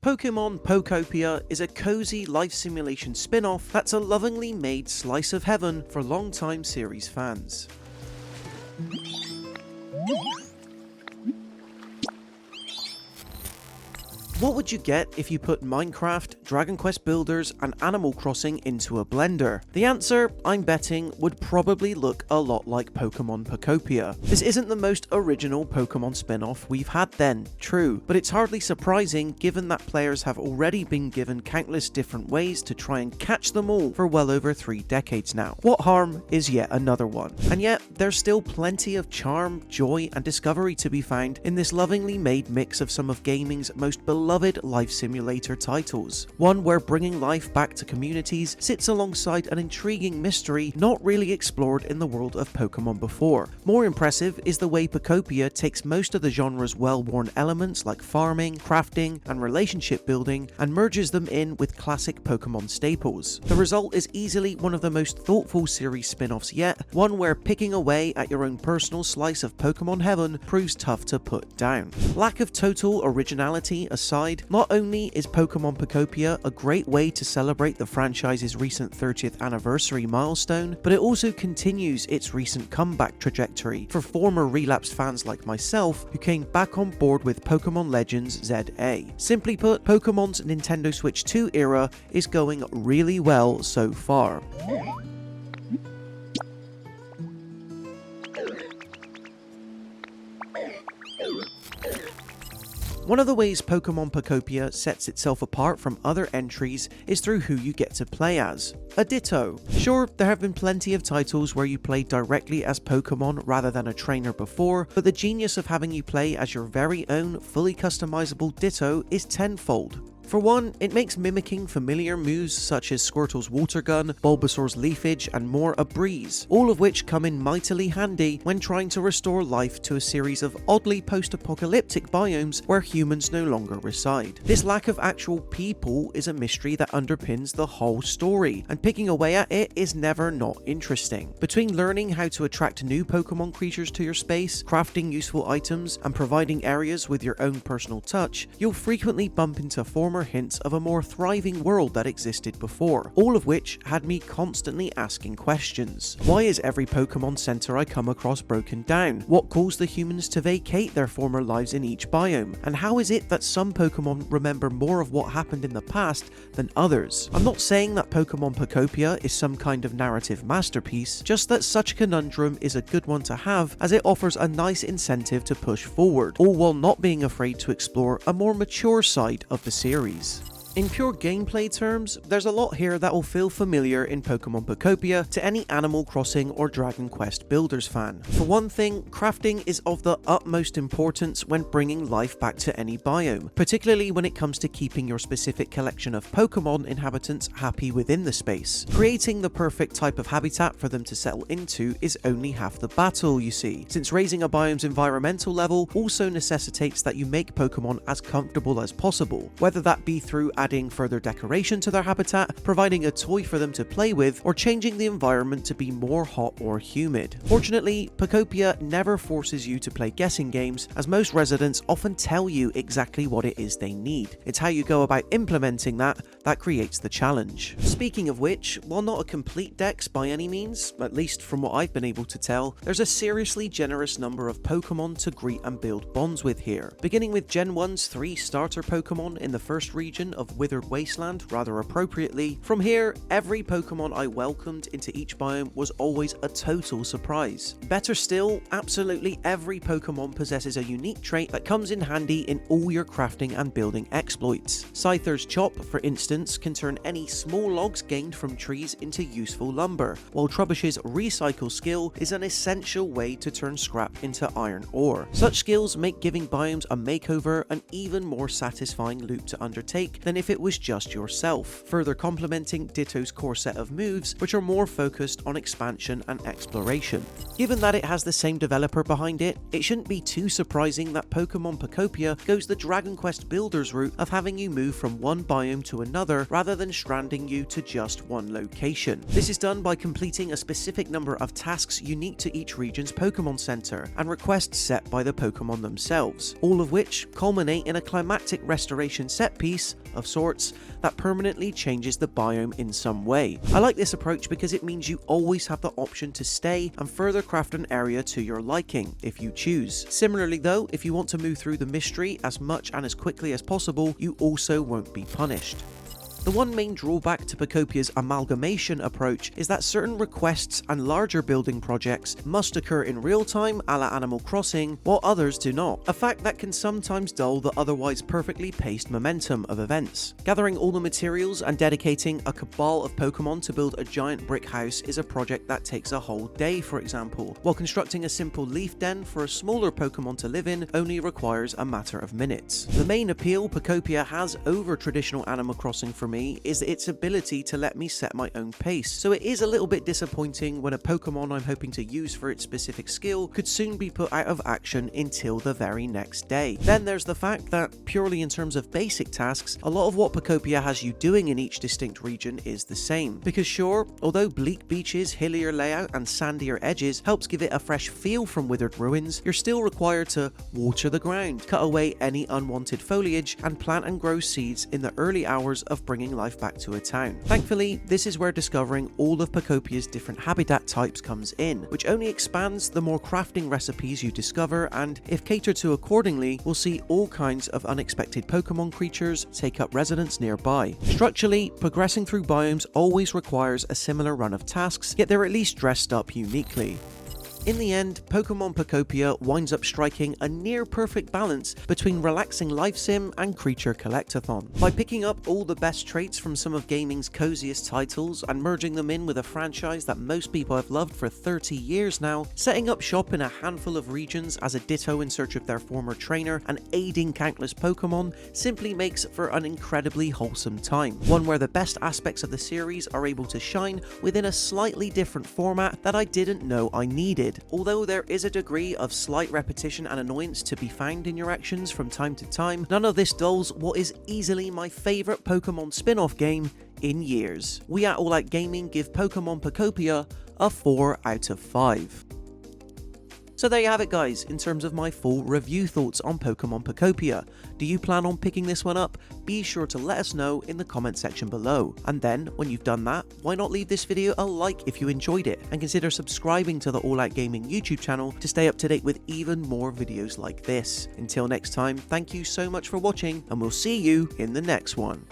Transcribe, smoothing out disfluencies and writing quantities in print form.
Pokemon Pokopia is a cozy life simulation spin-off that's a lovingly made slice of heaven for long-time series fans. What would you get if you put Minecraft, Dragon Quest Builders, and Animal Crossing into a blender? The answer, I'm betting, would probably look a lot like Pokemon Pokopia. This isn't the most original Pokemon spin-off we've had then, true, but it's hardly surprising given that players have already been given countless different ways to try and catch them all for well over 3 decades now. What harm is yet another one. And yet, there's still plenty of charm, joy, and discovery to be found in this lovingly made mix of some of gaming's most beloved life simulator titles. One where bringing life back to communities sits alongside an intriguing mystery not really explored in the world of Pokemon before. More impressive is the way Pokopia takes most of the genre's well-worn elements like farming, crafting, and relationship building and merges them in with classic Pokemon staples. The result is easily one of the most thoughtful series spin-offs yet, one where picking away at your own personal slice of Pokemon heaven proves tough to put down. Lack of total originality aside, not only is Pokemon Pokopia a great way to celebrate the franchise's recent 30th anniversary milestone, but it also continues its recent comeback trajectory for former relapsed fans like myself who came back on board with Pokemon Legends ZA. Simply put, Pokemon's Nintendo Switch 2 era is going really well so far. One of the ways Pokemon Pokopia sets itself apart from other entries is through who you get to play as. A Ditto. Sure, there have been plenty of titles where you play directly as Pokemon rather than a trainer before, but the genius of having you play as your very own fully customizable Ditto is tenfold. For one, it makes mimicking familiar moves such as Squirtle's Water Gun, Bulbasaur's Leafage, and more a breeze, all of which come in mightily handy when trying to restore life to a series of oddly post-apocalyptic biomes where humans no longer reside. This lack of actual people is a mystery that underpins the whole story, and picking away at it is never not interesting. Between learning how to attract new Pokemon creatures to your space, crafting useful items, and providing areas with your own personal touch, you'll frequently bump into former hints of a more thriving world that existed before, all of which had me constantly asking questions. Why is every Pokemon Center I come across broken down? What caused the humans to vacate their former lives in each biome? And how is it that some Pokemon remember more of what happened in the past than others? I'm not saying that Pokemon Pokopia is some kind of narrative masterpiece, just that such a conundrum is a good one to have as it offers a nice incentive to push forward, all while not being afraid to explore a more mature side of the series. In pure gameplay terms, there's a lot here that will feel familiar in Pokemon Pokopia to any Animal Crossing or Dragon Quest Builders fan. For one thing, crafting is of the utmost importance when bringing life back to any biome, particularly when it comes to keeping your specific collection of Pokemon inhabitants happy within the space. Creating the perfect type of habitat for them to settle into is only half the battle, you see, since raising a biome's environmental level also necessitates that you make Pokemon as comfortable as possible, whether that be through adding further decoration to their habitat, providing a toy for them to play with, or changing the environment to be more hot or humid. Fortunately, Pokopia never forces you to play guessing games, as most residents often tell you exactly what it is they need. It's how you go about implementing that creates the challenge. Speaking of which, while not a complete dex by any means, at least from what I've been able to tell, there's a seriously generous number of Pokemon to greet and build bonds with here. Beginning with Gen 1's 3 starter Pokemon in the first region of Withered Wasteland, rather appropriately. From here, every Pokemon I welcomed into each biome was always a total surprise. Better still, absolutely every Pokemon possesses a unique trait that comes in handy in all your crafting and building exploits. Scyther's Chop, for instance, can turn any small logs gained from trees into useful lumber, while Trubbish's Recycle skill is an essential way to turn scrap into iron ore. Such skills make giving biomes a makeover an even more satisfying loop to undertake than if if it was just yourself, further complementing Ditto's core set of moves, which are more focused on expansion and exploration. Given that it has the same developer behind it, it shouldn't be too surprising that Pokemon Pokopia goes the Dragon Quest Builders route of having you move from one biome to another rather than stranding you to just one location. This is done by completing a specific number of tasks unique to each region's Pokemon Center and requests set by the Pokemon themselves, all of which culminate in a climactic restoration set piece of sorts that permanently changes the biome in some way. I like this approach because it means you always have the option to stay and further craft an area to your liking if you choose. Similarly though, if you want to move through the mystery as much and as quickly as possible, you also won't be punished. The one main drawback to Pokopia's amalgamation approach is that certain requests and larger building projects must occur in real time a la Animal Crossing, while others do not, a fact that can sometimes dull the otherwise perfectly paced momentum of events. Gathering all the materials and dedicating a cabal of Pokemon to build a giant brick house is a project that takes a whole day, for example, while constructing a simple leaf den for a smaller Pokemon to live in only requires a matter of minutes. The main appeal Pokopia has over traditional Animal Crossing for me is its ability to let me set my own pace, so it is a little bit disappointing when a Pokemon I'm hoping to use for its specific skill could soon be put out of action until the very next day. Then there's the fact that, purely in terms of basic tasks, a lot of what Pokopia has you doing in each distinct region is the same. Because sure, although bleak beaches, hillier layout and sandier edges helps give it a fresh feel from withered ruins, you're still required to water the ground, cut away any unwanted foliage, and plant and grow seeds in the early hours of bringing life back to a town. Thankfully, this is where discovering all of Pokopia's different habitat types comes in, which only expands the more crafting recipes you discover, and if catered to accordingly, we'll see all kinds of unexpected Pokemon creatures take up residence nearby. Structurally, progressing through biomes always requires a similar run of tasks, yet they're at least dressed up uniquely. In the end, Pokemon Pokopia winds up striking a near-perfect balance between relaxing life sim and creature collectathon. By picking up all the best traits from some of gaming's coziest titles and merging them in with a franchise that most people have loved for 30 years now, setting up shop in a handful of regions as a Ditto in search of their former trainer and aiding countless Pokemon simply makes for an incredibly wholesome time. One where the best aspects of the series are able to shine within a slightly different format that I didn't know I needed. Although there is a degree of slight repetition and annoyance to be found in your actions from time to time, none of this dulls what is easily my favourite Pokemon spin-off game in years. We at All Out Gaming give Pokemon Pokopia a 4 out of 5. So there you have it guys, in terms of my full review thoughts on Pokemon Pokopia. Do you plan on picking this one up? Be sure to let us know in the comment section below. And then, when you've done that, why not leave this video a like if you enjoyed it, and consider subscribing to the All Out Gaming YouTube channel to stay up to date with even more videos like this. Until next time, thank you so much for watching, and we'll see you in the next one.